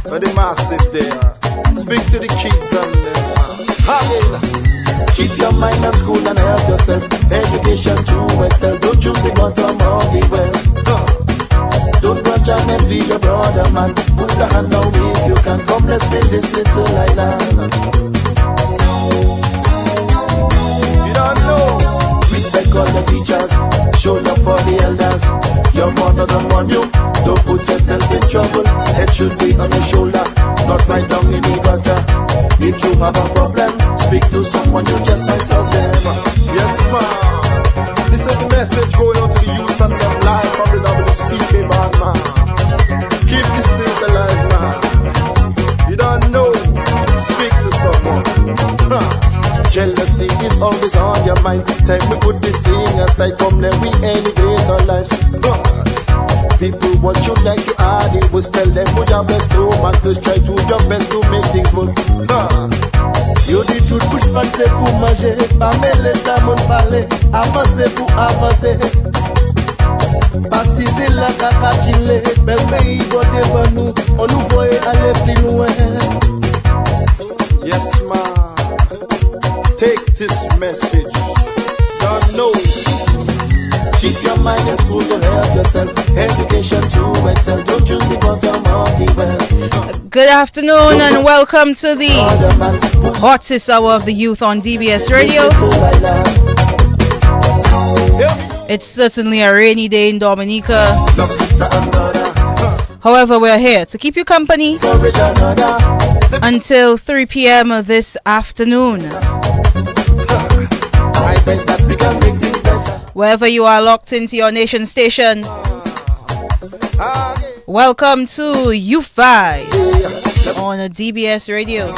For the massive there. Speak to the kids and keep your mind at school and help yourself. Education to excel. Don't choose the bottom or the well. Don't grudge and envy your brother, man. Put a hand on me if you can. Come, let's build this little island. You don't know. Respect all the teachers. Show love for the elders. Your mother don't want you. Don't put yourself in trouble. Head should be on your shoulder, not right down in the gutter. If you have a problem, speak to someone, you just might solve them. Yes, ma'am. This is the message going out to the youth and them live from the WCK band, man. Keep the spirit alive, man. You don't know, speak to someone. Jealousy is always on your mind. Time we put this thing aside, come let we elevate our lives. People want you like you are, they will tell them put your best to man. Just try to your best to make things work. You need to push back, c'est pour manger. Pas mêler ça, mon palais. Avancer pour avancer. Passer la caca chile. Bel pays, voter pour nous. On nous voit aller plus loin. Yes, man. Take this message. Don't know. Keep your mind at school to help yourself. Education to excel. Don't choose the bottom of the well. Good afternoon and welcome to the hottest hour of the youth on DBS Radio. It's certainly a rainy day in Dominica. However, we're here to keep you company until 3 p.m. this afternoon. Wherever you are locked into your nation station, welcome to Youth Vibes on DBS Radio.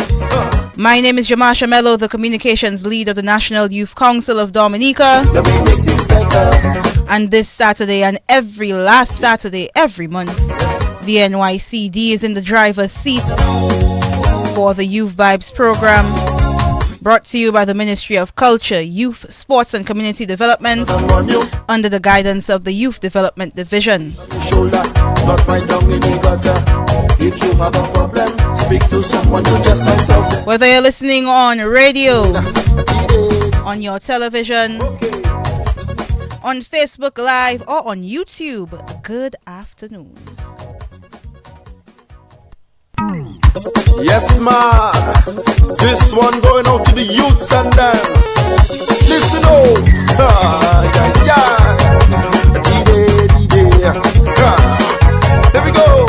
My name is Jermasha Mellow, the communications lead of the National Youth Council of Dominica. And this Saturday and every last Saturday, every month, the NYCD is in the driver's seats for the Youth Vibes program, brought to you by the Ministry of Culture, Youth, Sports and Community Development under the guidance of the Youth Development Division. Whether you're listening on radio, on your television, on Facebook Live, or on YouTube, good afternoon. Yes, man. This one going out to the youths and them. Listen, oh. There we go.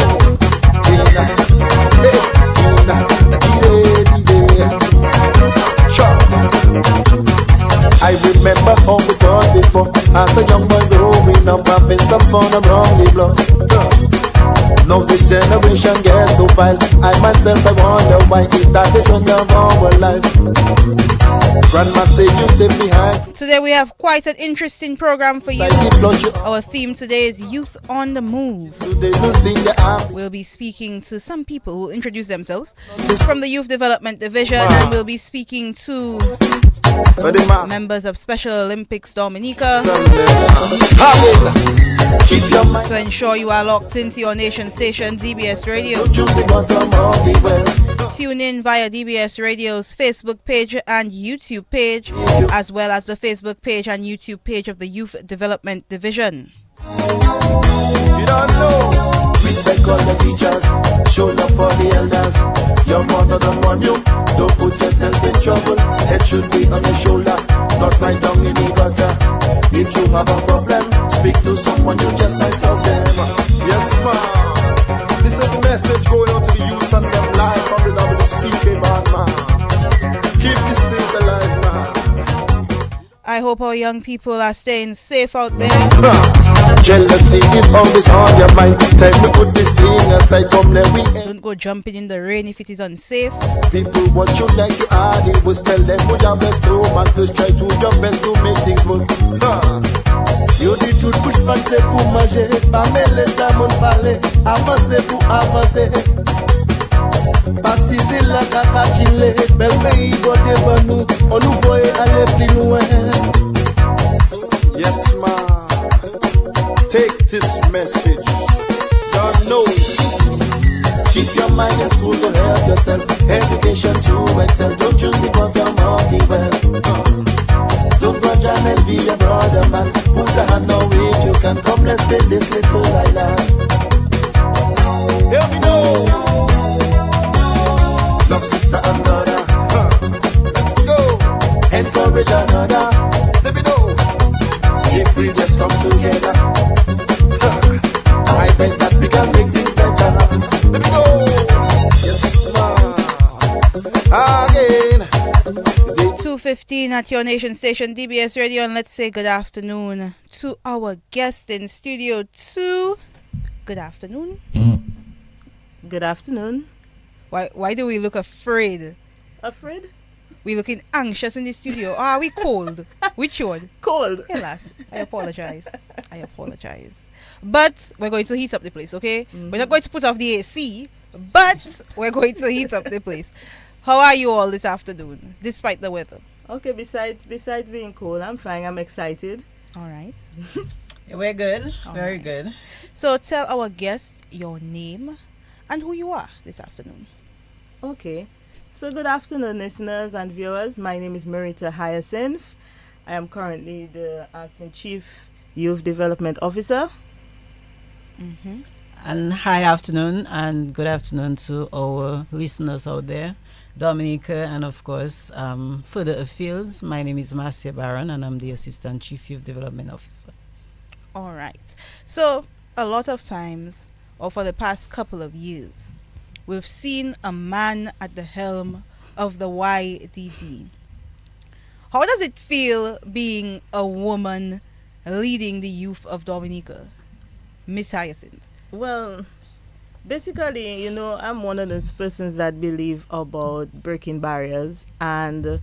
I remember how we got before. As a young boy growing up, having some fun around the block. Now this generation gets so vile. I myself, I wonder why is that the trend of our life. Grandma say you sit behind. Today we have quite an interesting program for you. Our theme today is Youth on the Move. We'll be speaking to some people who will introduce themselves from the Youth Development Division, and we'll be speaking to members of Special Olympics Dominica to ensure you are locked into your nation station, DBS Radio. Tune in via DBS Radio's Facebook page and YouTube page, as well as the Facebook page and YouTube page of the Youth Development Division. You don't know. Respect all the teachers. Show love for the elders. Your mother don't want you. Don't put yourself in trouble. Head should be on your shoulder, not right down in the gutter. If you have a problem, speak to someone, you just might solve them. Yes, ma'am. This is the message going out to the youth and them live from the WCK band, man. Keep the spirit alive, man. I hope our young people are staying safe out there. Jealousy is always on your mind. Time to put this thing aside, come let we end. Don't go jumping in the rain if it is unsafe. People want you like you are, they will tell them put your best to man. Just try to your best to make things work. You need to push back, c'est pour manger. Pas mêler ça, mon palais. Avancer pour avancer. Passer la caca chile. Bel pays, voter pour nous. On nous voit aller plus loin. Yes, man. Take this message. Don't know. Keep your mind your school to help yourself. Education to excel. Don't choose the bottom of the well. Don't grudge and envy your brother, man. Put a hand on it, you can come. Let's build this little island. Here we know. Love sister and brother. Let's go. Encourage another. Let me know. If we just come together, I bet that we can make things better. Let me know. Yes, ma. Again. 2:15 at your nation station DBS Radio, and let's say good afternoon to our guest in Studio 2. Good afternoon. Good afternoon. Why do we look afraid? Afraid? We looking anxious in the studio. Are we cold? Which one? Cold. Hey, lass. I apologize. But we're going to heat up the place, okay? We're not going to put off the AC, but we're going to heat up the place. How are you all this afternoon, despite the weather? Okay, besides being cold, I'm fine. I'm excited. All right. We're good. All Very right. good. So tell our guests your name and who you are this afternoon. Okay. So good afternoon, listeners and viewers. My name is Meritta Hyacinth. I am currently the Acting Chief Youth Development Officer. Mm-hmm. And hi afternoon and good afternoon to our listeners out there, Dominica, and of course, further afields. My name is Marcia and I'm the Assistant Chief Youth Development Officer. All right. So a lot of times, or for the past couple of years, we've seen a man at the helm of the YDD. How does it feel being a woman leading the youth of Dominica, Miss Hyacinth? Well, basically, I'm one of those persons that believe about breaking barriers, and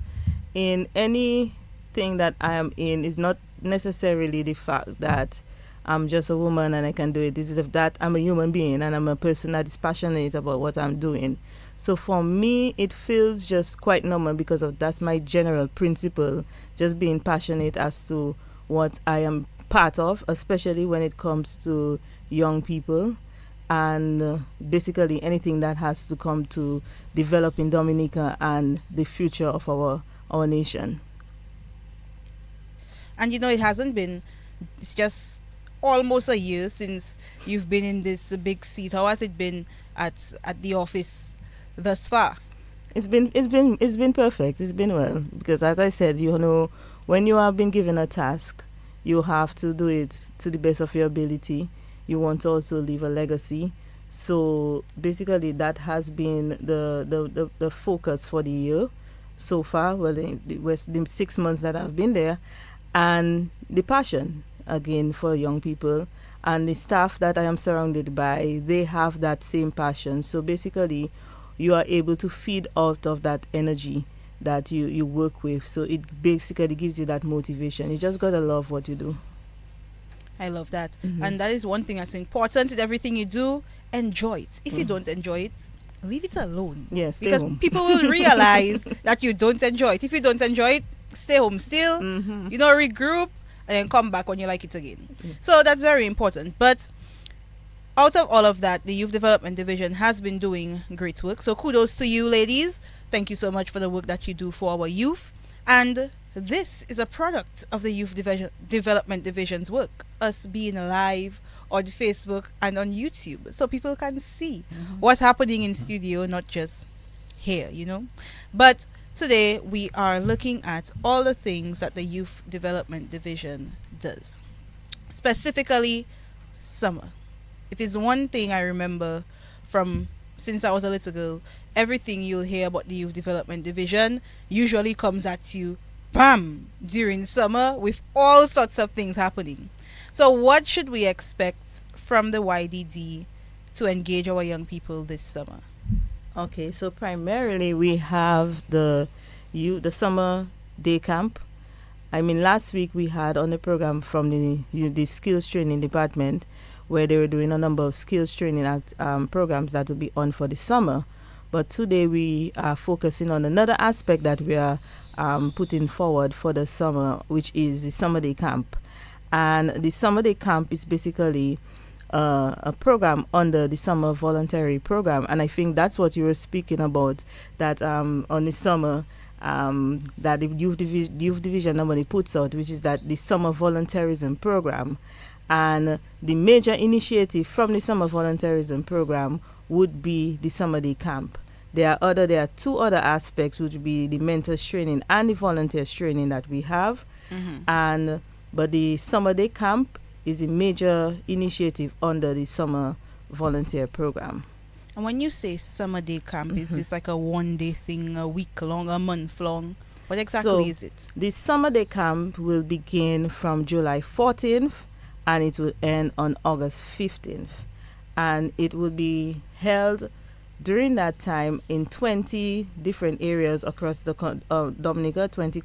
in anything that I am in is not necessarily the fact that I'm just a woman and I can do it. This is that I'm a human being and I'm a person that is passionate about what I'm doing. So for me, it feels just quite normal because that's my general principle, just being passionate as to what I am part of, especially when it comes to young people and basically anything that has to come to develop in Dominica and the future of our nation. And it's just almost a year since you've been in this big seat. How has it been at the office thus far? It's been perfect. It's been well because, as I said, when you have been given a task, you have to do it to the best of your ability. You want to also leave a legacy. So basically, that has been the focus for the year so far. Well, the 6 months that I've been there, and the passion again for young people and the staff that I am surrounded by, they have that same passion. So basically, you are able to feed out of that energy that you work with. So it basically gives you that motivation. You just gotta love what you do. I love that. Mm-hmm. And that is one thing that's important in everything you do. Enjoy it. If you don't enjoy it, leave it alone. Yes, because people will realize that you don't enjoy it. If you don't enjoy it, stay home still, regroup, and then come back when you like it again. So that's very important. But out of all of that, the Youth Development Division has been doing great work. So kudos to you, ladies. Thank you so much for the work that you do for our youth. And this is a product of the Youth Development Division's work, us being live on Facebook and on YouTube, so people can see what's happening in studio, not just here, But today we are looking at all the things that the Youth Development Division does. Specifically, summer. If it's one thing I remember from since I was a little girl, everything you'll hear about the Youth Development Division usually comes at you, bam, during summer with all sorts of things happening. So what should we expect from the YDD to engage our young people this summer? Okay, so primarily we have the summer day camp. I mean, last week we had on the program from the skills training department where they were doing a number of skills training programs that will be on for the summer. But today we are focusing on another aspect that we are putting forward for the summer, which is the summer day camp. And the summer day camp is basically a program under the summer voluntary program, and I think that's what you were speaking about. That on the summer. That the youth division normally puts out, which is that the summer volunteerism program, and the major initiative from the summer volunteerism program would be the summer day camp. There are two other aspects, which would be the mentors training and the volunteers training that we have, but the summer day camp is a major initiative under the summer volunteer program. And when you say summer day camp, is this like a one-day thing, a week long, a month long? What exactly is it? The summer day camp will begin from July 14th and it will end on August 15th. And it will be held during that time in 20 different areas across the Dominica, 20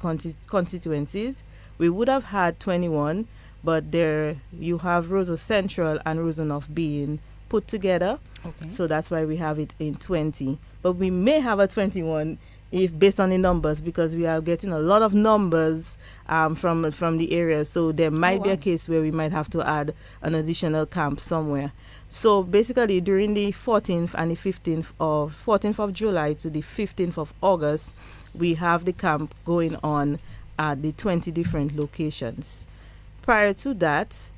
constituencies. We would have had 21, but there you have Roseau Central and Roseau North being put together. Okay. So that's why we have it in 20. But we may have a 21 if based on the numbers, because we are getting a lot of numbers from the area. So there might be a case where we might have to add an additional camp somewhere. So basically during the 14th and the 14th of July to the 15th of August, we have the camp going on at the 20 different locations. Prior to that,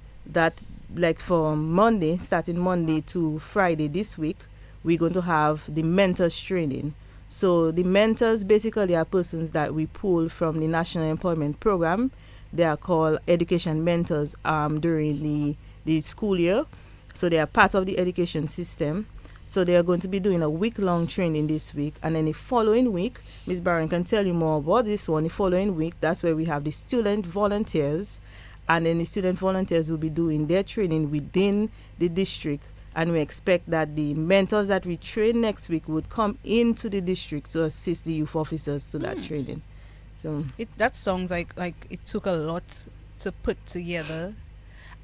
like for Monday, starting Monday to Friday this week, we're going to have the mentors training. So the mentors basically are persons that we pull from the National Employment Program. They are called education mentors during the school year. So they are part of the education system. So they are going to be doing a week-long training this week. And then the following week, Ms. Barron can tell you more about this one. The following week, that's where we have the student volunteers. And then the student volunteers will be doing their training within the district. And we expect that the mentors that we train next week would come into the district to assist the youth officers to that training. So that sounds like it took a lot to put together.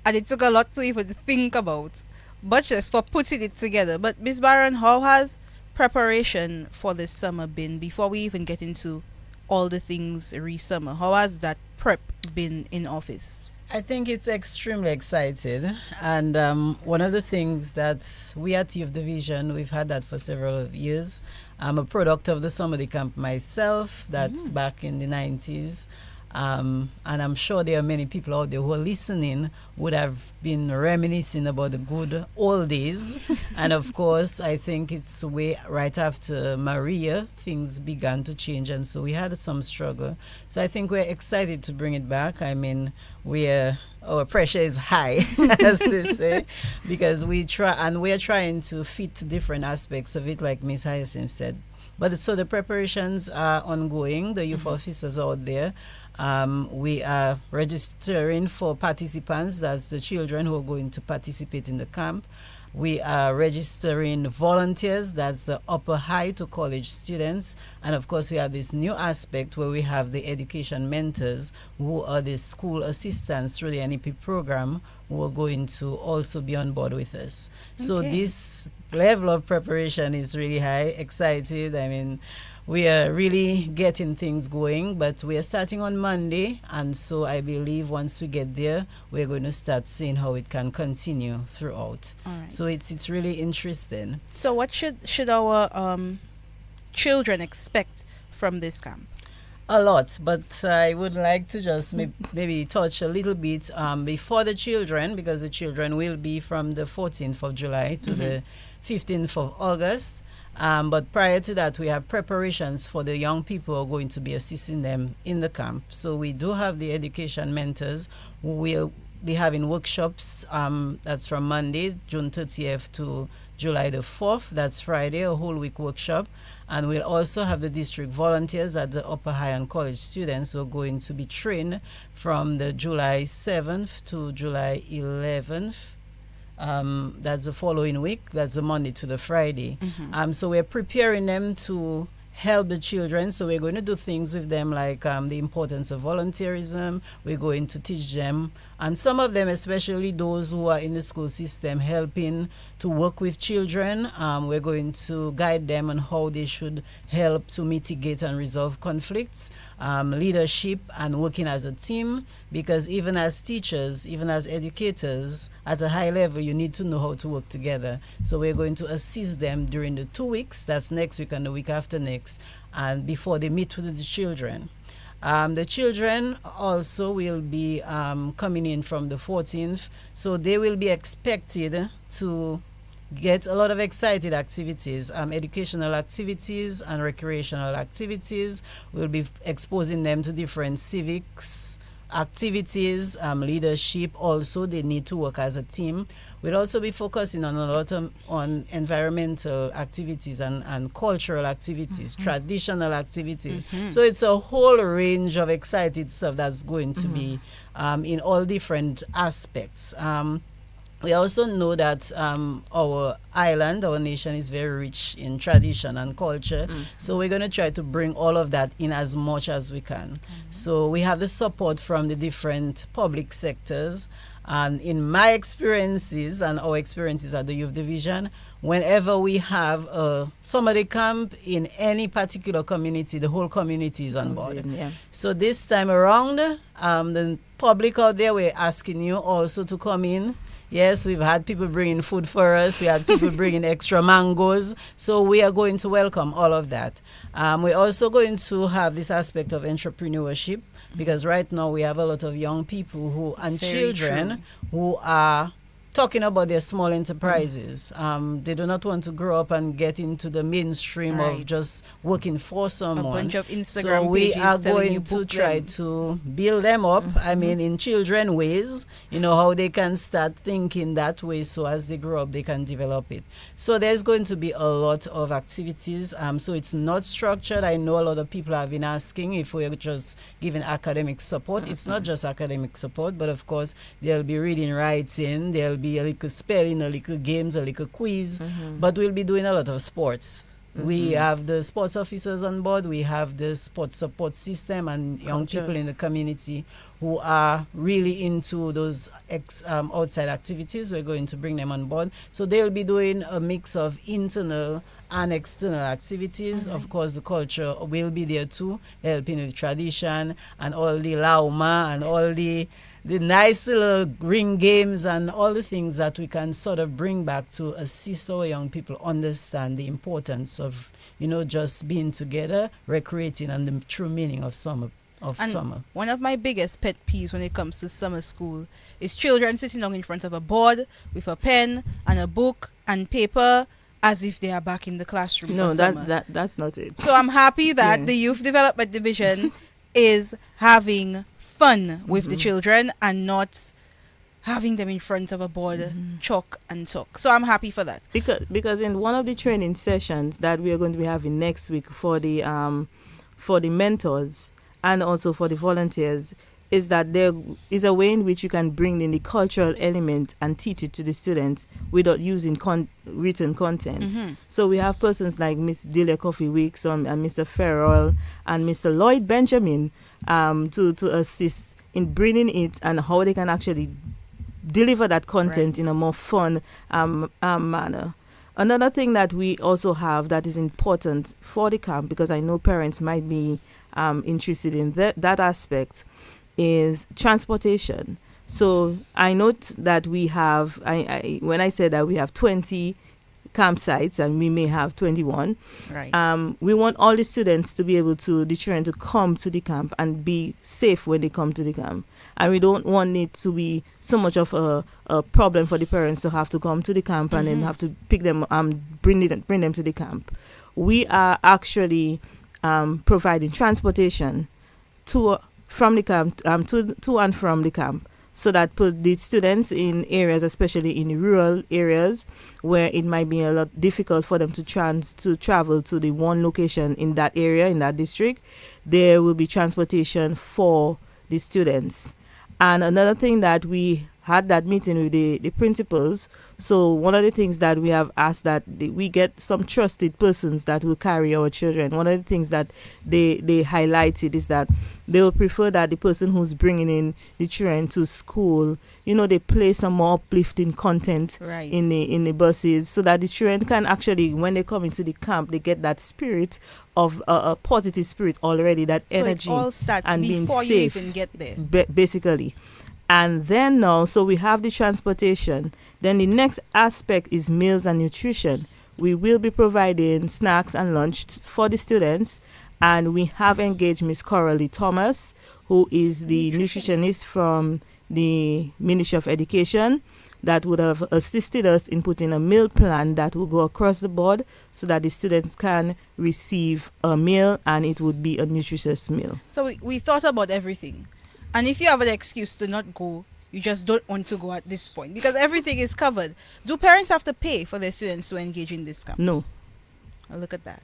And it took a lot to even think about. But just for putting it together. But Ms. Barron, how has preparation for this summer been before we even get into all the things re-summer? How has that prep been in office? I think it's extremely exciting, and one of the things that we at Youth Division, we've had that for several years. I'm a product of the summer day camp myself, that's back in the 90s, and I'm sure there are many people out there who are listening would have been reminiscing about the good old days. And of course, I think it's way right after Maria, things began to change, and so we had some struggle. So I think we're excited to bring it back. I mean, our pressure is high, as they say, because we're trying to fit different aspects of it, like Miss Hyacinth said. But so the preparations are ongoing. The youth officers out there, we are registering for participants. That's the children who are going to participate in the camp. We are registering volunteers, that's the upper high to college students. And of course, we have this new aspect where we have the education mentors who are the school assistants through the NEP program who are going to also be on board with us. Okay. So this level of preparation is really high, excited. I mean, we are really getting things going, but we are starting on Monday, and so I believe once we get there, we're going to start seeing how it can continue throughout. All right. So it's really interesting. So what should our children expect from this camp? A lot, but I would like to just maybe touch a little bit before the children, because the children will be from the 14th of July to the 15th of August. But prior to that, we have preparations for the young people who are going to be assisting them in the camp. So we do have the education mentors who will be having workshops. That's from Monday, June 30th to July the 4th. That's Friday, a whole week workshop. And we'll also have the district volunteers at the upper high and college students who are going to be trained from the July 7th to July 11th. That's the following week. That's the Monday to the Friday. So we're preparing them to help the children. So we're going to do things with them like the importance of volunteerism. We're going to teach them And some of them, especially those who are in the school system, helping to work with children. We're going to guide them on how they should help to mitigate and resolve conflicts, leadership and working as a team, because even as teachers, even as educators, at a high level, you need to know how to work together. So we're going to assist them during the 2 weeks, that's next week and the week after next, and before they meet with the children. The children also will be coming in from the 14th, so they will be expected to get a lot of excited activities, educational activities and recreational activities. We'll be exposing them to different civics activities, leadership. Also, they need to work as a team. We'll also be focusing on a lot on environmental activities and cultural activities, traditional activities. So it's a whole range of excited stuff that's going to be in all different aspects. We also know that our island, our nation is very rich in tradition and culture. So we're going to try to bring all of that in as much as we can. So we have the support from the different public sectors. And in my experiences and our experiences at the Youth Division, whenever we have a summer camp in any particular community, the whole community is on board. So this time around, the public out there, we're asking you also to come in. Yes, we've had people bringing food for us. We had people bringing extra mangoes. So we are going to welcome all of that. We're also going to have this aspect of entrepreneurship, because right now we have a lot of young people who and Very children true. who are talking about their small enterprises. They do not want to grow up and get into the mainstream of Right. just working for someone. A bunch of Instagram So we pages are telling you going to book try them. to build them up, I mean, in children ways, how they can start thinking that way, so as they grow up, they can develop it. So there's going to be a lot of activities. So it's not structured. I know a lot of people have been asking if we're just giving academic support. It's not just academic support, but of course, there'll be reading, writing, there'll be a little spelling, a little games, a little quiz, but we'll be doing a lot of sports. We have the sports officers on board, we have the sports support system and young people in the community who are really into those outside activities. We're going to bring them on board. So they'll be doing a mix of internal and external activities. Of course, the culture will be there too, helping with tradition and all the lauma and all the nice little ring games and all the things that we can sort of bring back to assist our young people understand the importance of, just being together, recreating, and the true meaning of summer. One of my biggest pet peeves when it comes to summer school is children sitting down in front of a board with a pen and a book and paper as if they are back in the classroom. No, for summer. that's not it. So I'm happy that Yeah. the Youth Development Division is having fun with the children and not having them in front of a board, chalk and talk. So I'm happy for that. Because in one of the training sessions that we are going to be having next week for the mentors and also for the volunteers, is that there is a way in which you can bring in the cultural element and teach it to the students without using written content. So we have persons like Miss Delia Coffee Weeks and Mr. Farrell and Mr. Lloyd Benjamin to assist in bringing it and how they can actually deliver that content in a more fun manner. Another thing that we also have that is important for the camp, because I know parents might be interested in that aspect, is transportation. So I note that we have, when I said that we have 20 campsites and we may have 21, Right. we want all the students to be able to, the children to come to the camp and be safe when they come to the camp. And we don't want it to be so much of a problem for the parents to have to come to the camp and then have to pick them bring them to the camp. We are actually providing transportation from the camp to and from the camp, so that put the students in areas, especially in rural areas, where it might be a lot difficult for them to travel to the one location in that area, in that district. There will be transportation for the students. And another thing that we had that meeting with the principals. So one of the things that we have asked that we get some trusted persons that will carry our children. One of the things that they highlighted is that they will prefer that the person who's bringing in the children to school, they play some more uplifting content in the buses, so that the children can actually, when they come into the camp, they get that spirit of a positive spirit already, that energy, so it all starts and being before safe, you even get there. Basically. And then now, so we have the transportation. Then the next aspect is meals and nutrition. We will be providing snacks and lunch for the students. And we have engaged Miss Coralie Thomas, who is the nutritionist from the Ministry of Education, that would have assisted us in putting a meal plan that will go across the board so that the students can receive a meal and it would be a nutritious meal. So we thought about everything. And if you have an excuse to not go, you just don't want to go at this point because everything is covered. Do parents have to pay for their students to engage in this camp? No. Oh, look at that.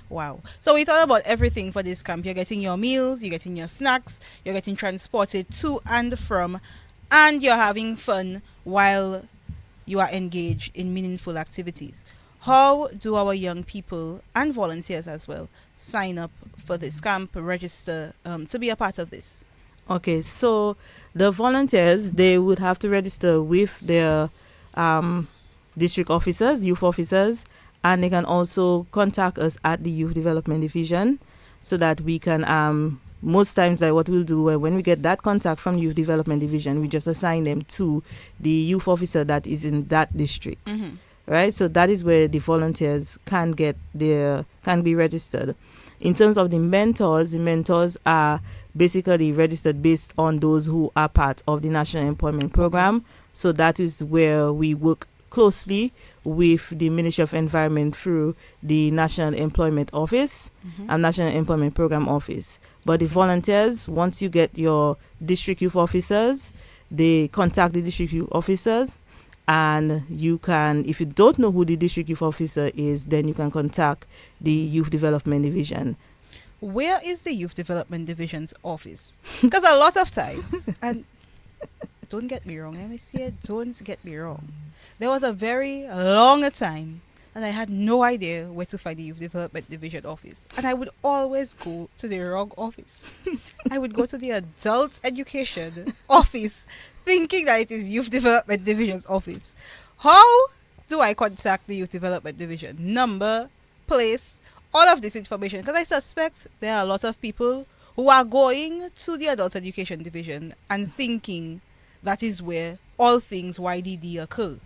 Wow. So we thought about everything for this camp. You're getting your meals, you're getting your snacks, you're getting transported to and from, and you're having fun while you are engaged in meaningful activities. How do our young people and volunteers as well sign up for this camp, register to be a part of this? Okay, so the volunteers, they would have to register with their district officers, youth officers, and they can also contact us at the Youth Development Division so that we can, most times like what we'll do when we get that contact from Youth Development Division, we just assign them to the youth officer that is in that district. Mm-hmm. Right? So that is where the volunteers can be registered. In terms of the mentors are basically registered based on those who are part of the National Employment Program. So that is where we work closely with the Ministry of Environment through the National Employment Office and National Employment Program Office. But the volunteers, once you get your district youth officers, they contact the district youth officers, and you can, if you don't know who the district youth officer is, then you can contact the Youth Development Division. Where is the Youth Development Division's office? Because a lot of times, and don't get me wrong, let me say it, don't get me wrong. There was a very long time that I had no idea where to find the Youth Development Division office. And I would always go to the wrong office. I would go to the Adult Education office thinking that it is Youth Development Division's office. How do I contact the Youth Development Division? Number, place, all of this information. Because I suspect there are a lot of people who are going to the Adult Education Division and thinking that is where all things YDD occur.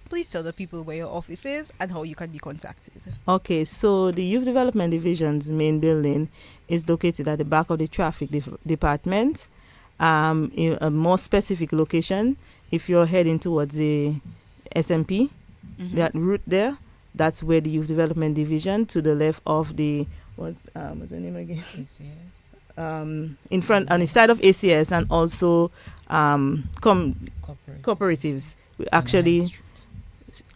Please tell the people where your office is and how you can be contacted. Okay, so the Youth Development Division's main building is located at the back of the Traffic Department. In a more specific location, if you're heading towards the SMP, that route there, that's where the Youth Development Division, to the left of the, what's the name again? ACS. In front, on the side of ACS, and also cooperatives. Actually,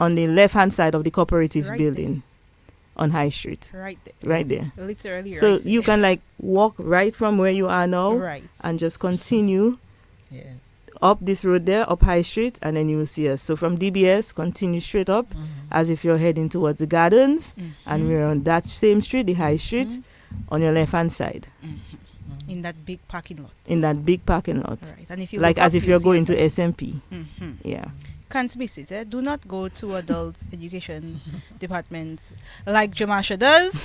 on the left-hand side of the cooperatives building on High Street. Right there. Right there. Literally So right there. you can like walk right from where you are now Right. and just continue Yes. up this road there, up High Street, and then you will see us. So from DBS, continue straight up as if you're heading towards the gardens, and we're on that same street, the High Street, on your left-hand side. In that big parking lot. In that big parking lot. Right. And if you Like look as up, if you'll you're see going us. to SMP. Yeah. Can't miss it. Do not go to adult education departments like Jermasha does.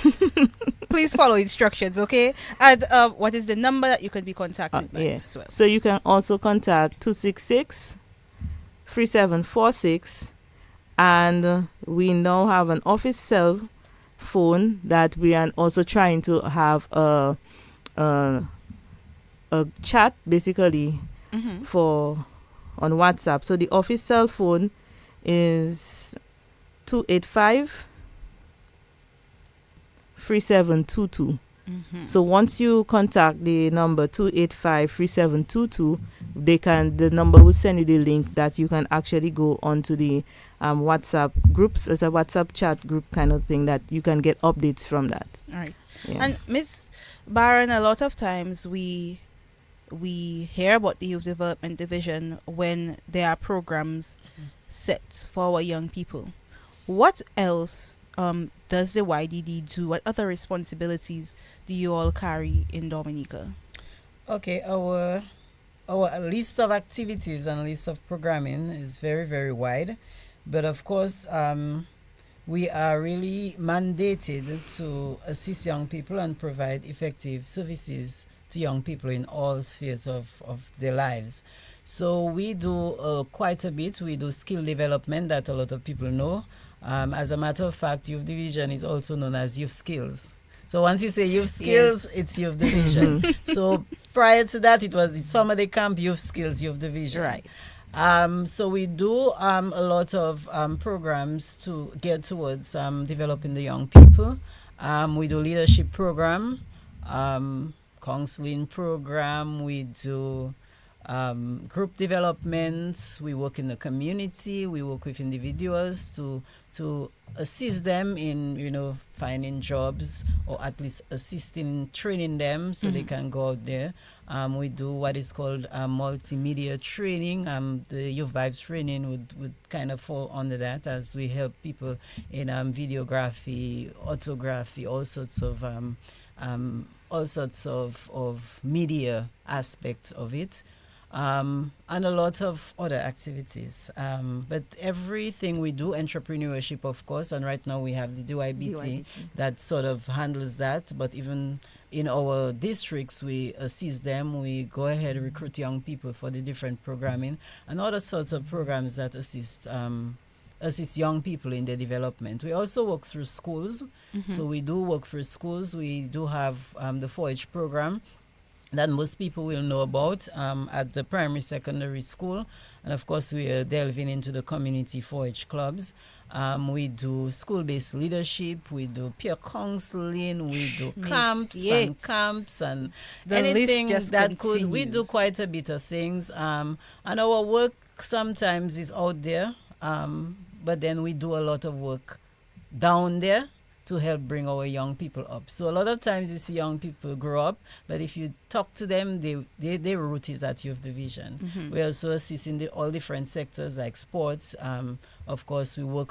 Please follow instructions, okay? And what is the number that you can be contacted by as well? So you can also contact 266-3746, and we now have an office cell phone that we are also trying to have a chat basically for on WhatsApp. So the office cell phone is 285-3722. So once you contact the number 285-3722, the number will send you the link that you can actually go onto the WhatsApp groups. It's a WhatsApp chat group kind of thing that you can get updates from that. All right. Yeah. And Miss Barron, a lot of times we we hear about the Youth Development Division when there are programs set for our young people. What else does the YDD do? What other responsibilities do you all carry in Dominica? Okay, our list of activities and list of programming is very, very wide. But of course, we are really mandated to assist young people and provide effective services to young people in all spheres of their lives. So we do quite a bit. We do skill development that a lot of people know. As a matter of fact, Youth Division is also known as Youth Skills. So once you say Youth Skills, Yes. it's Youth Division. So prior to that, it was the summer day camp, Youth Skills, Youth Division. Right. So we do a lot of programs to get towards developing the young people. We do leadership program, counseling program. We do group development. We work in the community. We work with individuals to assist them in finding jobs, or at least assisting training them so they can go out there. We do what is called multimedia training. The Youth Vibes training would kind of fall under that, as we help people in videography, autography, all sorts of media aspects of it. And a lot of other activities. But everything we do, entrepreneurship, of course, and right now we have the DYBT that sort of handles that. But even in our districts, we assist them. We go ahead and recruit young people for the different programming and other sorts of programs that assist young people in their development. We also work through schools. So we do work through schools. We do have the 4-H program that most people will know about at the primary secondary school. And of course, we are delving into the community 4-H clubs. We do school-based leadership. We do peer counseling. We do camps and The anything list just that could. We continues. do quite a bit of things. And our work sometimes is out there, but then we do a lot of work down there to help bring our young people up. So a lot of times you see young people grow up, but if you talk to them, their root is at Youth Division. We also assist in all different sectors like sports. Of course, we work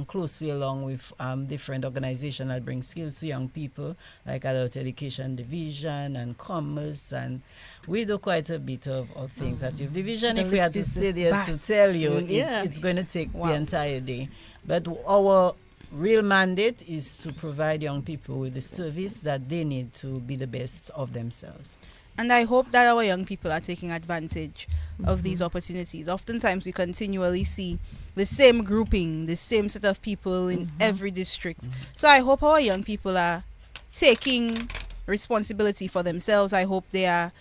closely along with different organizations that bring skills to young people, like Adult Education Division and Commerce, and we do quite a bit of things at Youth Division. The If we had list to is stay there to vast. tell you, Yeah. it's going to take Wow. the entire day. But our real mandate is to provide young people with the service that they need to be the best of themselves. And I hope that our young people are taking advantage of these opportunities. Oftentimes we continually see the same grouping, the same set of people in every district. So I hope our young people are taking responsibility for themselves. I hope they are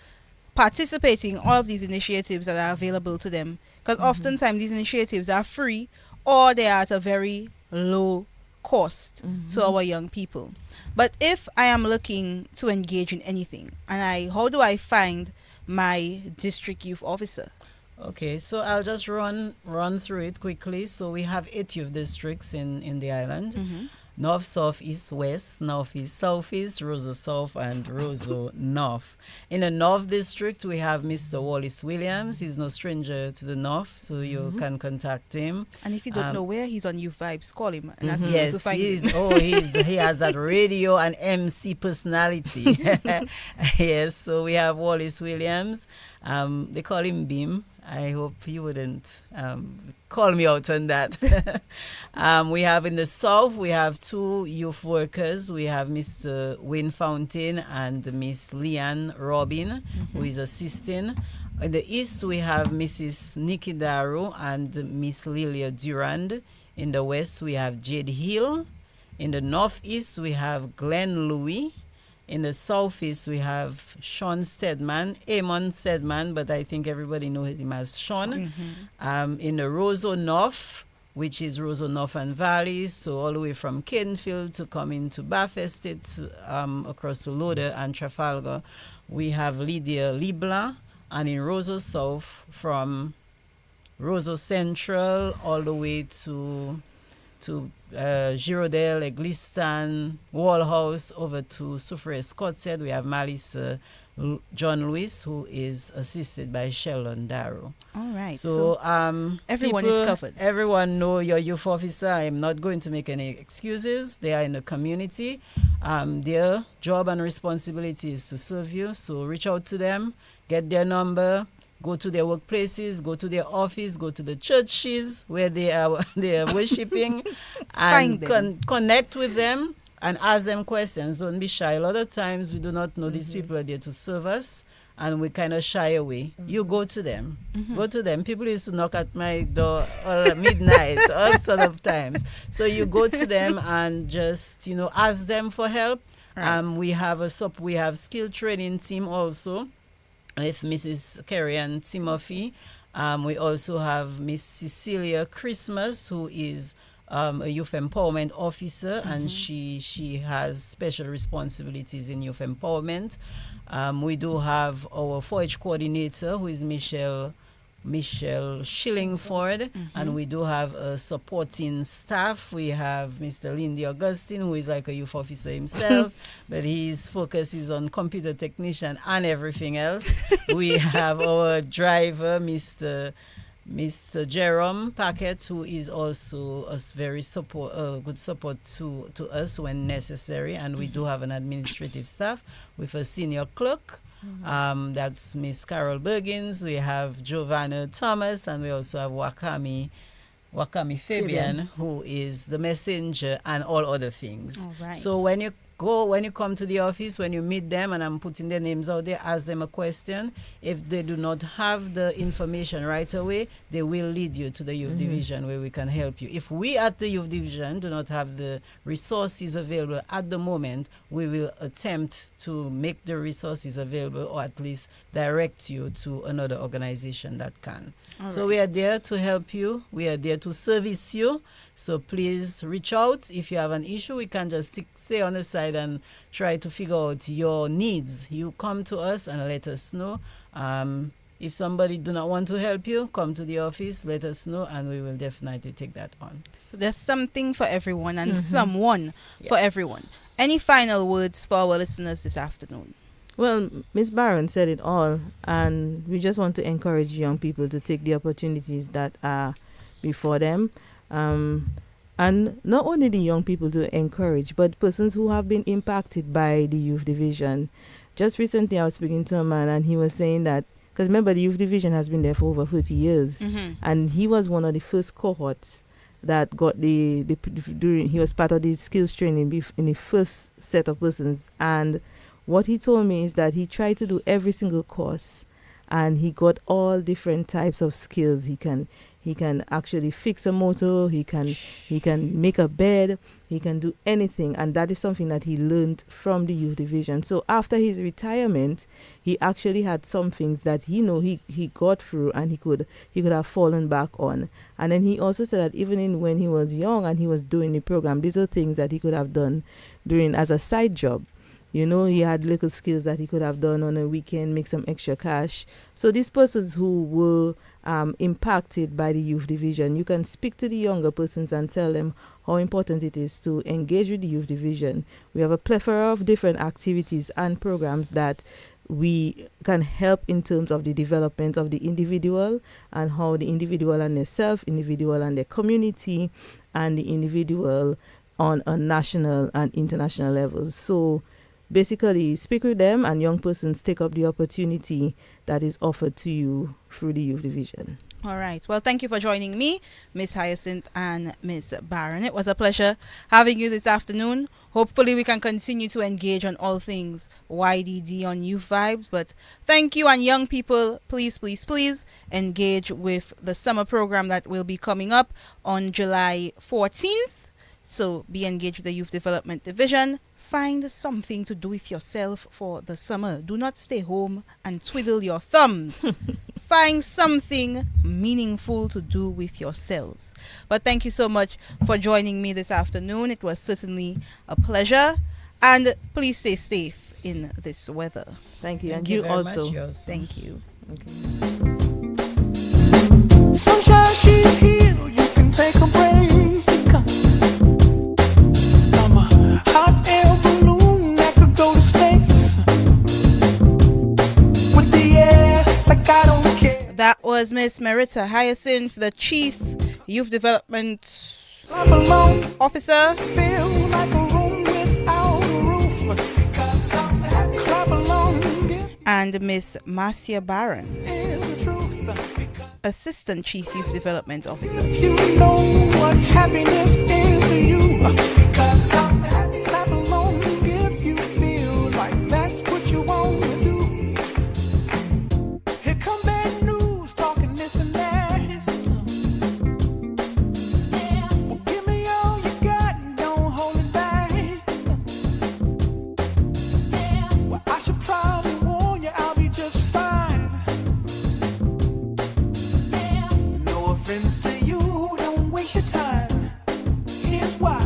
participating in all of these initiatives that are available to them. Because oftentimes these initiatives are free, or they are at a very low cost to our young people. But if I am looking to engage in anything, how do I find my district youth officer? Okay, so I'll just run through it quickly. So we have 8 youth districts in the island. North, South, East, West, North, East, South, East, Roseau South, and Roseau North. In the North District, we have Mr. Wallace Williams. He's no stranger to the North, so you can contact him. And if you don't know where he's on Youth Vibes, call him and ask him to Yes, find he him. is. He has that radio and MC personality. Yes, so we have Wallace Williams. They call him Beam. I hope you wouldn't call me out on that. We have in the South, we have 2 youth workers. We have Mr. Wayne Fountain and Miss Leanne Robin, who is assisting. In the East, we have Mrs. Nikki Darrow and Miss Lilia Durand. In the West, we have Jade Hill. In the Northeast, we have Glenn Louis. In the Southeast, we have Sean Stedman, Amon Stedman, but I think everybody knows him as Sean. In the Roseau North, which is Roseau North and Valley, so all the way from Cadenfield to come into Bath Estate, across to Loder and Trafalgar, we have Lydia Libla. And in Roseau South, from Roseau Central all the way to Girodale, Egliston, Wallhouse, over to Soufriere Scottshead. We have Malice John Lewis, who is assisted by Sheldon Darrow. All right. So everyone is covered. Everyone know your youth officer. I'm not going to make any excuses. They are in the community. Their job and responsibility is to serve you. So reach out to them, get their number, go to their workplaces, go to their office, go to the churches where they are worshiping, and connect with them and ask them questions. Don't be shy. A lot of times we do not know these people are there to serve us, and we kind of shy away. You go to them. Go to them. People used to knock at my door at midnight, all sort of times. So you go to them and just, ask them for help. Right. We have skill training team also with Mrs. Kerry and Timothy. We also have Miss Cecilia Christmas, who is a youth empowerment officer, and she has special responsibilities in youth empowerment. We do have our 4-H coordinator, who is Michelle Shillingford, and we do have a supporting staff. We have Mr. Lindy Augustine, who is like a youth officer himself, but his focus is on computer technician and everything else. We have our driver, Mr. Jerome Paquette, who is also a very good support to us when necessary, and we do have an administrative staff with a senior clerk. That's Miss Carol Bergins. We have Giovanna Thomas, and we also have Wakami Fabian, who is the messenger and all other things. All right. So when you come to the office, when you meet them, and I'm putting their names out there, ask them a question. If they do not have the information right away, they will lead you to the youth division where we can help you. If we at the youth division do not have the resources available at the moment, we will attempt to make the resources available, or at least direct you to another organization that can. So we are there to help you. We are there to service you. So please reach out. If you have an issue, we can just stay on the side and try to figure out your needs. You come to us and let us know. If somebody do not want to help you, come to the office, let us know, and we will definitely take that on. So there's something for everyone and someone for everyone. Any final words for our listeners this afternoon? Well, Miss Barron said it all, and we just want to encourage young people to take the opportunities that are before them. And not only the young people to encourage, but persons who have been impacted by the youth division. Just recently I was speaking to a man, and he was saying that, because remember the youth division has been there for over 30 years, and he was one of the first cohorts that got he was part of the skills training in the first set of persons. And what he told me is that he tried to do every single course, and he got all different types of skills. He can actually fix a motor, he can make a bed, he can do anything, and that is something that he learned from the youth division. So after his retirement, he actually had some things that he got through, and he could have fallen back on. And then he also said that even when he was young and he was doing the program, these are things that he could have done during as a side job. He had little skills that he could have done on a weekend, make some extra cash. So these persons who were impacted by the youth division, you can speak to the younger persons and tell them how important it is to engage with the youth division. We have a plethora of different activities and programs that we can help in terms of the development of the individual, and how the individual and their self, individual and their community, and the individual on a national and international levels. So basically, speak with them, and young persons take up the opportunity that is offered to you through the youth division. All right. Well, thank you for joining me, Miss Hyacinth and Miss Barron. It was a pleasure having you this afternoon. Hopefully, we can continue to engage on all things YDD on Youth Vibes. But thank you, and young people, please, please, please engage with the summer program that will be coming up on July 14th. So be engaged with the Youth Development Division. Find something to do with yourself for the summer. Do not stay home and twiddle your thumbs. Find something meaningful to do with yourselves. But thank you so much for joining me this afternoon. It was certainly a pleasure. And please stay safe in this weather. Thank you. Thank And you you very also. much, Yos. Thank you. Okay. Sunshine, she's here. You can take a break. I'm a hot air balloon that could go to space. was Miss Meritta Hyacinth, the Chief Youth Development Officer. Feel like a room without a roof. Clap along if And Miss Marcia Barron, it's the truth. Assistant Chief Youth Development Officer. You know what happiness is to you. Clap along if you feel like that's what you want to do. Here come bad news, talking this and that. Well, give me all you got and don't hold it back. Well, I should probably warn you, I'll be just fine. No offense to you, don't waste your time. Here's why.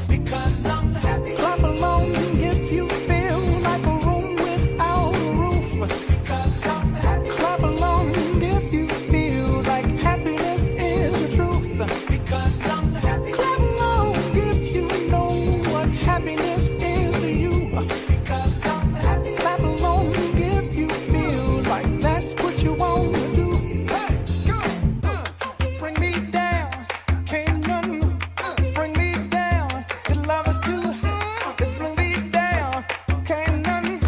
Because I'm happy. Clap along if you feel like a room without a roof. Because I'm happy. Clap along if you feel like happiness is the truth. Because I'm happy. Clap along if you know what happiness is to you. Because I'm happy. Clap along if you feel like that's what you want to do. Bring me down, can't none bring me down. The love is too high. Bring me down, can't none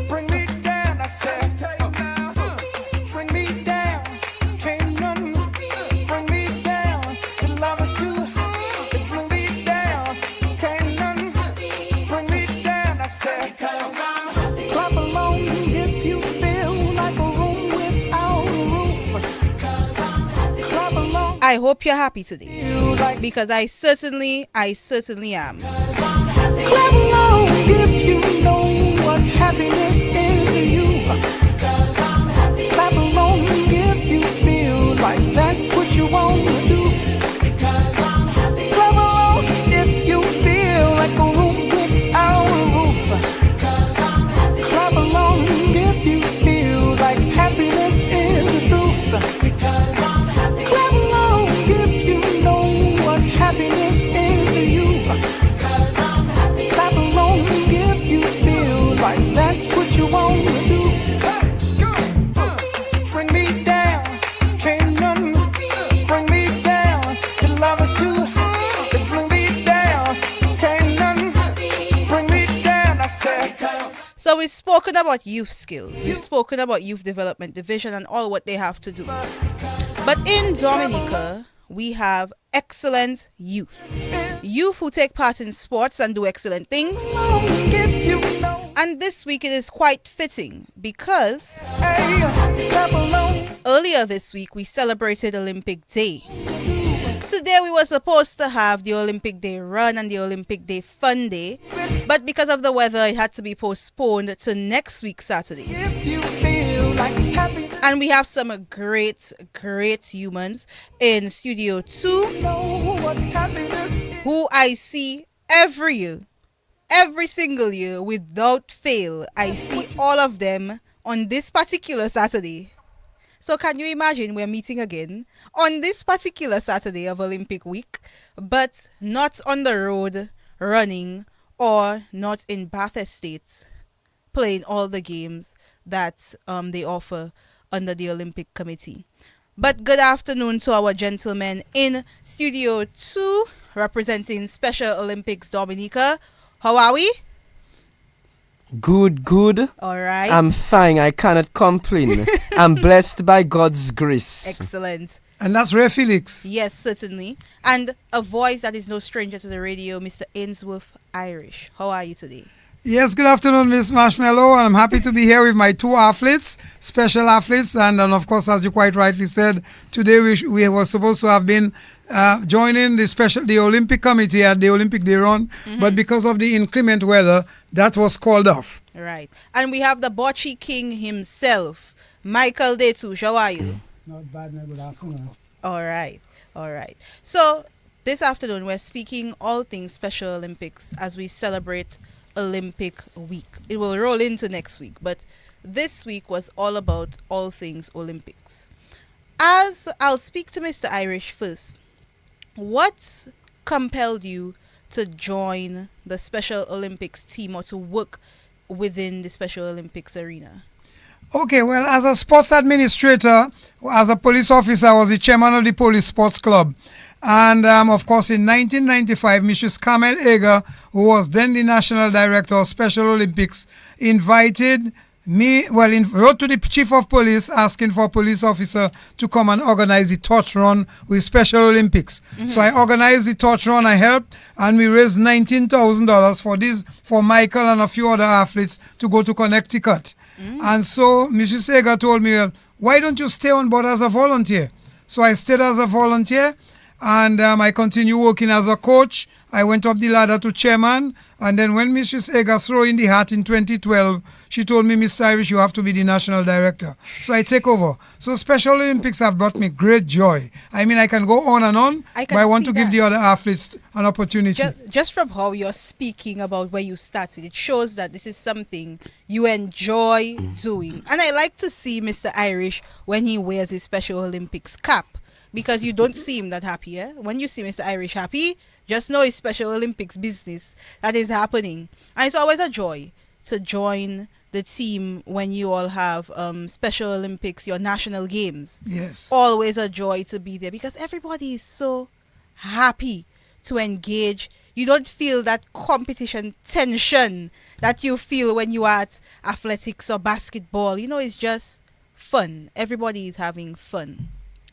bring me down. I said, bring me down, can't none bring me down. The love is too high. Bring me down, can't none bring me down. I said, clap along if you feel like a room without a roof. Clap along. I hope you're happy today, You like because I certainly am. clap along if you know what happiness is to you. Clap along if you feel like that's what you want to do. Clap along if you feel like a room without a roof. Clap along if you feel like happiness is the truth. Clap along if you know what happiness is to you. Clap along if you feel like that's what you want to do. Bring me down, can't none bring me down. The love is too high. Bring me down, can't none bring me down. I said, So we've spoken about youth skills, we've spoken about youth development division and all what they have to do. But in Dominica, we have excellent youth. Youth who take part in sports and do excellent things. if you know, And this week it is quite fitting because hey, clap along. earlier this week we celebrated Olympic Day. Today we were supposed to have the Olympic Day run and the Olympic Day fun day, but because of the weather it had to be postponed to next week Saturday. If you feel like happy, And we have some great humans in Studio 2 know what happiness is. who I see every single year without fail. I see all of them on this particular Saturday. So can you imagine we're meeting again on this particular Saturday of Olympic week, but not on the road running or not in Bath Estate playing all the games that they offer under the Olympic Committee. But good afternoon to our gentlemen in Studio 2 representing Special Olympics Dominica. How are we? Good. All right. I'm fine. I cannot complain. I'm blessed by God's grace. Excellent. And that's Ray Felix. Yes, certainly. And a voice that is no stranger to the radio, Mr. Ainsworth Irish. How are you today? Yes, good afternoon, Miss Marshmallow. And I'm happy to be here with my two athletes, special athletes. And of course, as you quite rightly said, today we were supposed to have been joining the Olympic Committee at the Olympic Day run. But because of the inclement weather, that was called off. Right. And we have the Bocce King himself, Michael Detouche. How are you? Not bad, good afternoon. All right. So this afternoon, we're speaking all things Special Olympics as we celebrate Olympic week. It will roll into next week, but this week was all about all things Olympics. As I'll speak to Mr. Irish first, what compelled you to join the Special Olympics team or to work within the Special Olympics arena? Okay, well, as a sports administrator, as a police officer, I was the chairman of the police sports club. And of course, in 1995, Mrs. Carmel Eger, who was then the national director of Special Olympics, invited me, wrote to the chief of police asking for a police officer to come and organize the torch run with Special Olympics. So I organized the torch run, I helped, and we raised $19,000 for Michael and a few other athletes to go to Connecticut. And so Mrs. Eger told me, well, why don't you stay on board as a volunteer? So I stayed as a volunteer, and I continued working as a coach. I went up the ladder to chairman, and then when Mrs. Eger threw in the hat in 2012, she told me, Mr. Irish, you have to be the national director. So I take over. So Special Olympics have brought me great joy. I mean, I can go on and on, but I want to give the other athletes an opportunity. Just from how you're speaking about where you started, it shows that this is something you enjoy doing. And I like to see Mr. Irish when he wears his Special Olympics cap, because you don't see him that happy. Eh? When you see Mr. Irish happy, just know it's Special Olympics business that is happening. And it's always a joy to join the team when you all have Special Olympics, your national games. Yes. Always a joy to be there because everybody is so happy to engage. You don't feel that competition tension that you feel when you are at athletics or basketball. You know, it's just fun. Everybody is having fun.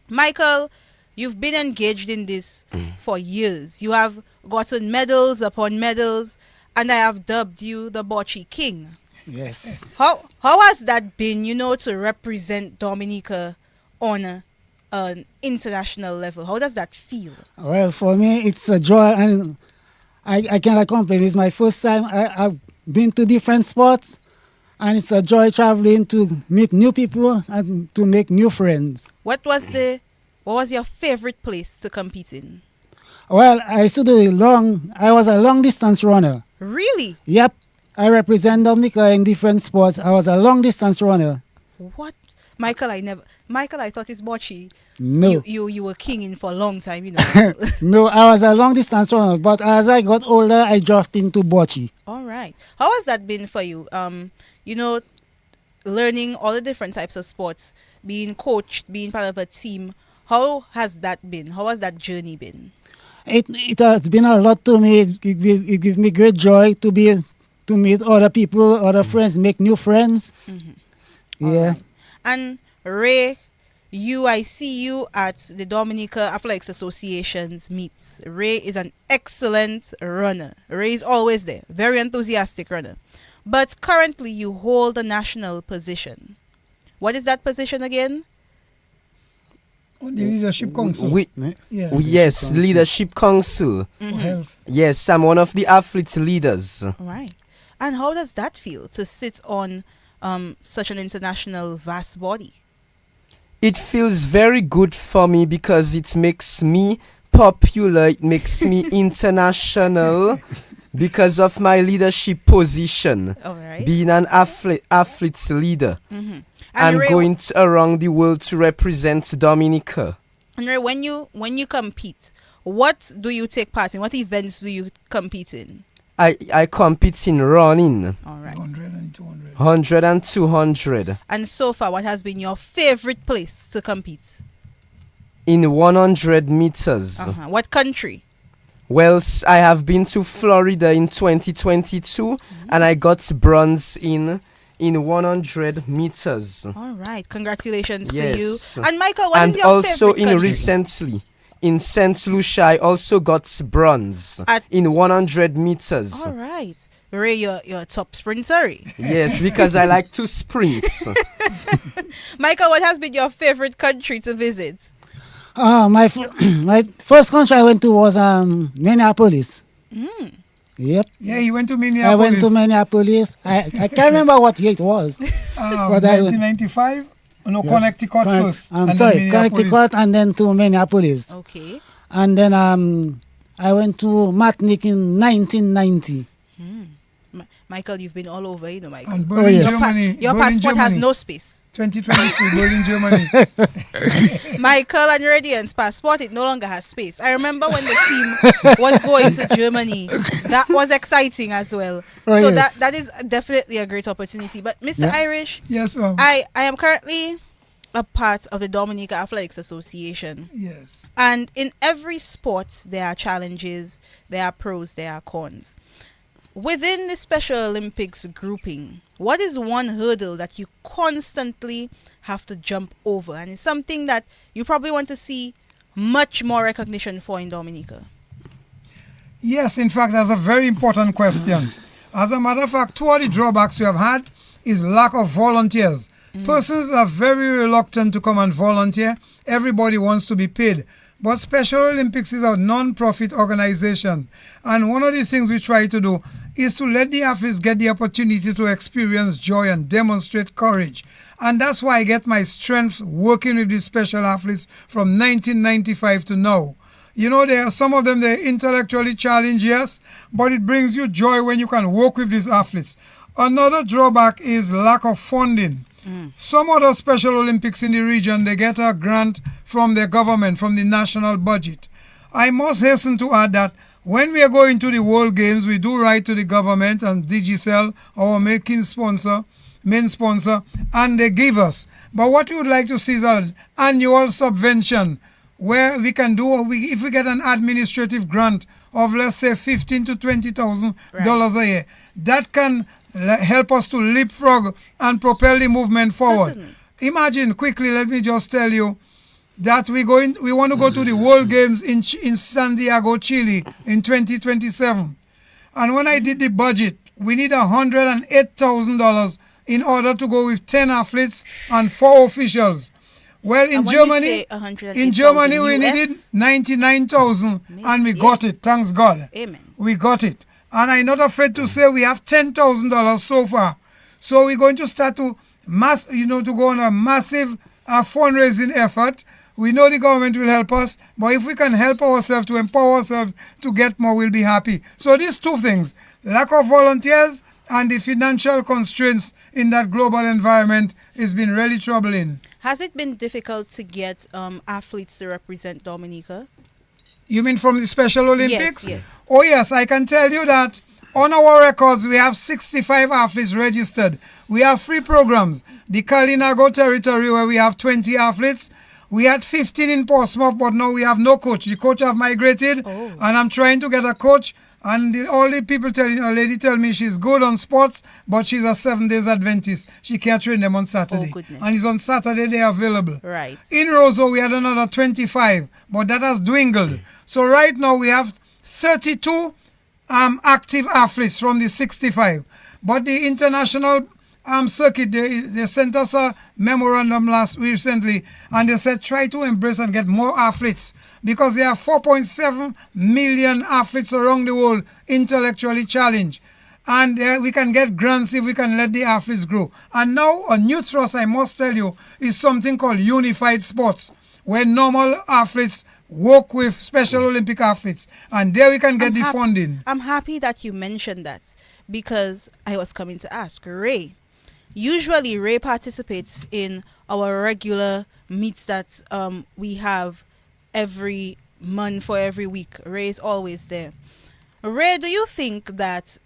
Michael, you've been engaged in this for years. You have gotten medals upon medals, and I have dubbed you the Bocce King. Yes. How has that been, to represent Dominica on an international level? How does that feel? Well, for me, it's a joy, and I cannot complain. It's my first time. I've been to different sports, and it's a joy traveling to meet new people and to make new friends. What was your favorite place to compete in? Well, I was a long distance runner. Really? Yep. I represent Dominica in different sports. I was a long distance runner. What? Michael, I thought it's Bocce. No. You were king in for a long time, No, I was a long distance runner, but as I got older, I drifted into Bocce. All right. How has that been for you? Learning all the different types of sports, being coached, being part of a team. How has that been? How has that journey been? It has been a lot to me. It gives me great joy to meet other people, other friends, make new friends. Mm-hmm. Yeah. Right. And Ray, I see you at the Dominica Athletics Association's meets. Ray is an excellent runner. Ray is always there, very enthusiastic runner. But currently you hold a national position. What is that position again? The Leadership Council. Yes, Leadership Council. Mm-hmm. Yes, I'm one of the athletes leaders. Right. And how does that feel to sit on such an international vast body? It feels very good for me because it makes me popular, it makes me international because of my leadership position. All right. Being an athlete's leader. Mm-hmm. And Ray, going around the world to represent Dominica. And Ray, when you compete, what do you take part in? What events do you compete in? I compete in running. All right. 100 and 200. 100 and 200. And so far, what has been your favorite place to compete? In 100 meters. Uh-huh. What country? Well, I have been to Florida in 2022 and I got bronze in 100 meters. All right. Congratulations to Yes. you. And Michael, what is your also favorite country? recently in St. Lucia, I also got bronze in 100 meters. All right. Ray, you're a top sprinter. Yes, because I like to sprint. Michael, what has been your favorite country to visit? My first country I went to was Minneapolis. Mm. Yep. Yeah, you went to Minneapolis. I went to Minneapolis. I can't remember what year it was. 1995? No, yes. Connecticut first. I'm sorry, Connecticut and then to Minneapolis. Okay. And then I went to Martinique in 1990. Michael, you've been all over, Michael. And Berlin, yes. Germany. Your Berlin, passport has Germany. no space. 2023, Berlin, Germany. Michael and Raedian's passport, it no longer has space. I remember when the team was going to Germany. That was exciting as well. Oh, so yes. that is definitely a great opportunity. But Mr. Yeah. Irish, Yes, ma'am. I am currently a part of the Dominica Athletics Association. Yes. And in every sport, there are challenges, there are pros, there are cons. Within the Special Olympics grouping, what is one hurdle that you constantly have to jump over? And it's something that you probably want to see much more recognition for in Dominica. Yes, in fact, that's a very important question. As a matter of fact, two of the drawbacks we have had is lack of volunteers. Persons are very reluctant to come and volunteer. Everybody wants to be paid. But Special Olympics is a non-profit organization. And one of the things we try to do is to let the athletes get the opportunity to experience joy and demonstrate courage. And that's why I get my strength working with these special athletes from 1995 to now. You know, there are some of them, they're intellectually challenged, yes, but it brings you joy when you can work with these athletes. Another drawback is lack of funding. Some other Special Olympics in the region, they get a grant from their government, from the national budget. I must hasten to add that when we are going to the World Games, we do write to the government and Digicel, our main sponsor, and they give us. But what we would like to see is an annual subvention where we can do, if we get an administrative grant of, let's say, $15,000 to $20,000 a year, that can help us to leapfrog and propel the movement forward. Certainly. Imagine, quickly, let me just tell you that we want to go to the World Games in San Diego, Chile in 2027. And when I did the budget, we need $108,000 in order to go with 10 athletes and 4 officials. Well, in And when you say Germany, 108,000 we needed US, 99,000, and we yeah. got it. Thanks God. Amen. We got it. And I'm not afraid to say we have $10,000 so far. So we're going to start to go on a massive fundraising effort. We know the government will help us, but if we can help ourselves to empower ourselves to get more, we'll be happy. So these two things, lack of volunteers and the financial constraints in that global environment, has been really troubling. Has it been difficult to get athletes to represent Dominica? You mean from the Special Olympics? Yes. Oh yes, I can tell you that on our records we have 65 athletes registered. We have 3 programs. The Kalinago territory where we have 20 athletes. We had 15 in Portsmouth, but now we have no coach. The coach have migrated, and I'm trying to get a coach. And all the people a lady tell me she's good on sports, but she's a 7 days Adventist. She can't train them on Saturday. Oh, goodness. And it's on Saturday they're available. Right. In Roseau, we had another 25, but that has dwindled. So right now we have 32 active athletes from the 65. But the international circuit, they sent us a memorandum recently, and they said try to embrace and get more athletes because there are 4.7 million athletes around the world intellectually challenged. And we can get grants if we can let the athletes grow. And now a new thrust, I must tell you, is something called unified sports, where normal athletes work with Special Olympic athletes, and there we can get the funding. I'm happy that you mentioned that because I was coming to ask Ray. Usually Ray participates in our regular meets that we have every month or every week. Ray is always there. Ray, do you think that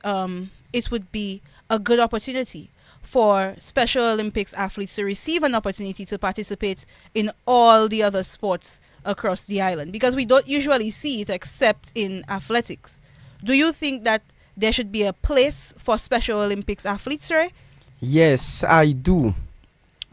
it would be a good opportunity for Special Olympics athletes to receive an opportunity to participate in all the other sports across the island? Because we don't usually see it except in athletics. Do you think that there should be a place for Special Olympics athletes, Ray? Yes, I do.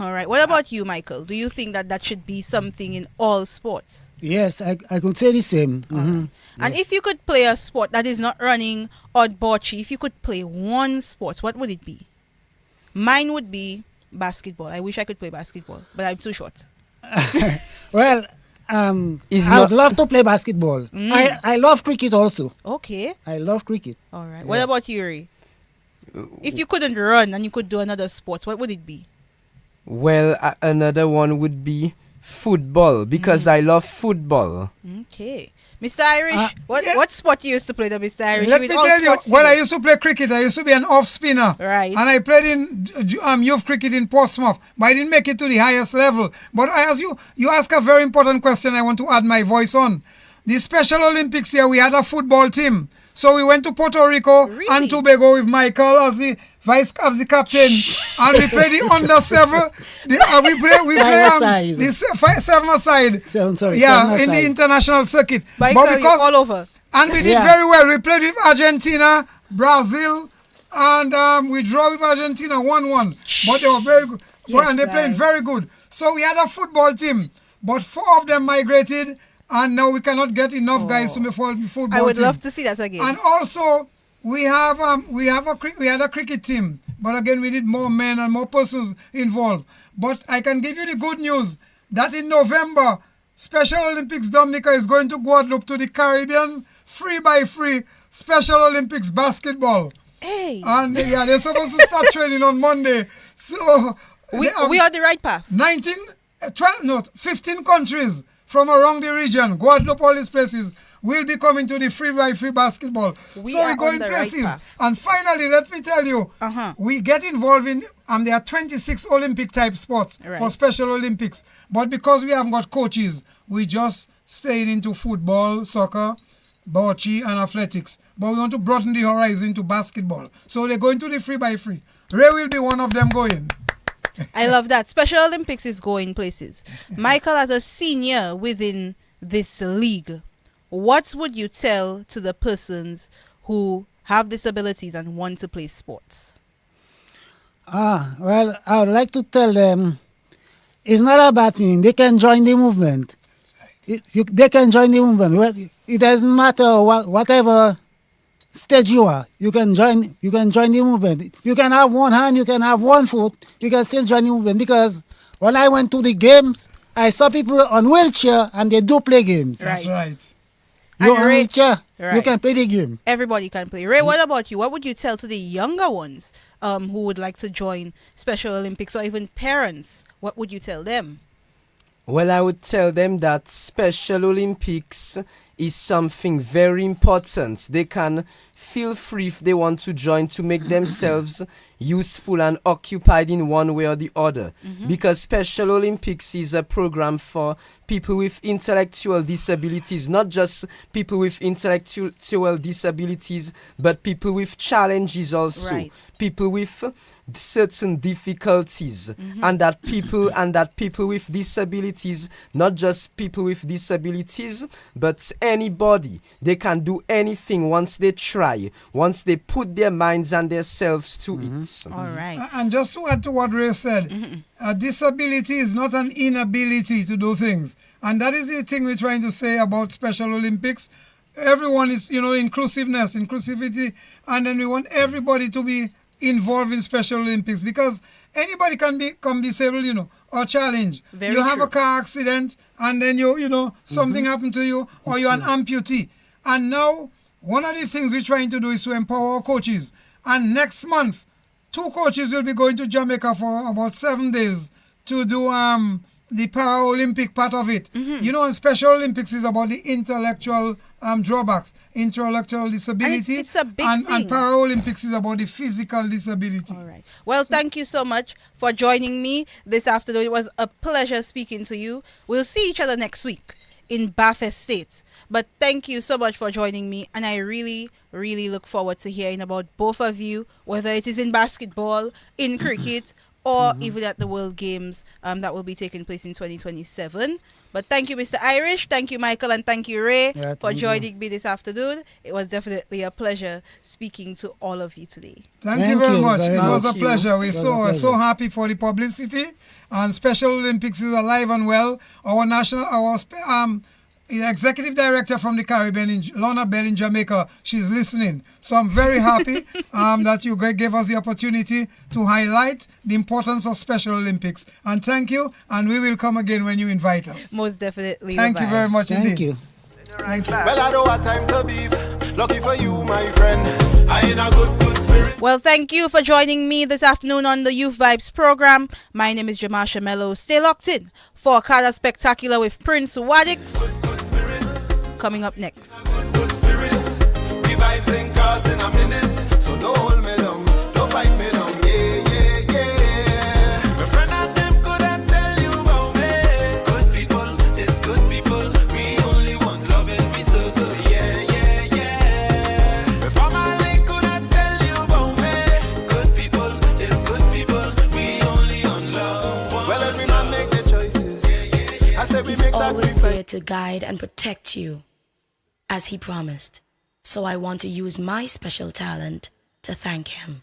All right. What about you, Michael? Do you think that should be something in all sports? Yes, I could say the same. And if you could play a sport that is not running or bocce, if you could play one sport, what would it be? Mine would be basketball. I wish I could play basketball, but I'm too short. Well, I would love to play basketball. I love cricket also. Okay. I love cricket. All right. What about you, Ray? If you couldn't run and you could do another sport, what would it be? Well, another one would be football because I love football. Okay. Mr. Irish, what sport you used to play, the Mr. Irish? Let With me all tell you, sports well, I used to play cricket. I used to be an off spinner. Right. And I played in youth cricket in Portsmouth, but I didn't make it to the highest level. But as you ask a very important question, I want to add my voice on. The Special Olympics here, we had a football team. So we went to Puerto Rico and Tobago with Michael as the vice as the captain, and we played the under 7. We play the 7-a-side. In the international circuit. But because all over. And we did very well. We played with Argentina, Brazil, and we draw with Argentina 1-1. But they were very good. And they played very good. So we had a football team, but 4 of them migrated. And now we cannot get enough guys to be football I would team. love to see that again. And also, we had a cricket team, but again we need more men and more persons involved. But I can give you the good news that in November, Special Olympics Dominica is going to Guadeloupe to the Caribbean, free by free Special Olympics basketball. Hey. And they're supposed to start training on Monday. So we are on the right path. 15 countries from around the region, Guadeloupe, all these places, will be coming to the free by free basketball. So we're going places. Right, and finally, let me tell you, we get involved in, there are 26 Olympic type sports for Special Olympics. But because we haven't got coaches, we just stayed into football, soccer, bocce, and athletics. But we want to broaden the horizon to basketball. So they're going to the free by free. Ray will be one of them going. I love that. Special Olympics is going places. Michael, as a senior within this league, what would you tell to the persons who have disabilities and want to play sports? Well, I would like to tell them it's not a bad thing. They can join the movement. They can join the movement. Well, it doesn't matter whatever stage you are. You can join the movement. You can have one hand, you can have one foot, you can still join the movement. Because when I went to the games, I saw people on wheelchair and they do play games. That's right. You're on wheelchair, you can play the game. Everybody can play. Ray, what about you? What would you tell to the younger ones who would like to join Special Olympics, or even parents? What would you tell them? Well, I would tell them that Special Olympics is something very important. They can feel free if they want to join to make themselves useful and occupied in one way or the other. Because Special Olympics is a program for people with intellectual disabilities, not just people with intellectual disabilities, but people with challenges also, people with certain difficulties, and that people with disabilities, not just people with disabilities, but anybody, they can do anything once they try, once they put their minds and themselves to it. All right. And just to add to what Ray said, a disability is not an inability to do things. And that is the thing we're trying to say about Special Olympics. Everyone is, inclusivity, and then we want everybody to be involved in Special Olympics, because anybody can become disabled, or challenged. You have a car accident, and then something happened to you, or you're an amputee. And now, one of the things we're trying to do is to empower our coaches. And next month, 2 coaches will be going to Jamaica for about 7 days to do the Paralympic part of it. And Special Olympics is about the intellectual drawbacks, intellectual disability. It's a big thing. And Paralympics is about the physical disability. All right. Well, thank you so much for joining me this afternoon. It was a pleasure speaking to you. We'll see each other next week in Bath Estate. But thank you so much for joining me, and I really, really look forward to hearing about both of you, whether it is in basketball, in cricket, or even at the World Games that will be taking place in 2027. But thank you, Mr. Irish. Thank you, Michael. And thank you, Ray, for joining me this afternoon. It was definitely a pleasure speaking to all of you today. Thank you very much. It was a pleasure. We're so happy for the publicity. And Special Olympics is alive and well. Our executive director from the Caribbean, Lorna Bell in Jamaica, she's listening. So I'm very happy that you gave us the opportunity to highlight the importance of Special Olympics. And thank you, and we will come again when you invite us. Most definitely. Thank you very much indeed. Thank you. Well, I don't have time to beef. Lucky for you, my friend. I in a good spirit. Well, thank you for joining me this afternoon on the Youth Vibes program. My name is Jermasha Mellow. Stay locked in for Kada Spectacular with Prince Wadix. Coming up next. Good spirits, the vibes ain't cast in a minute, so don't hold me down, don't fight me down, yeah. My friend and them couldn't tell you about me. Good people, it's good people, we only want love in we circle, yeah. My family couldn't tell you about me. Good people, it's good people, we only want love. Well, every man make their choices. I said we He's make always sacrifice. there to guide and protect you, as he promised. So I want to use my special talent to thank him.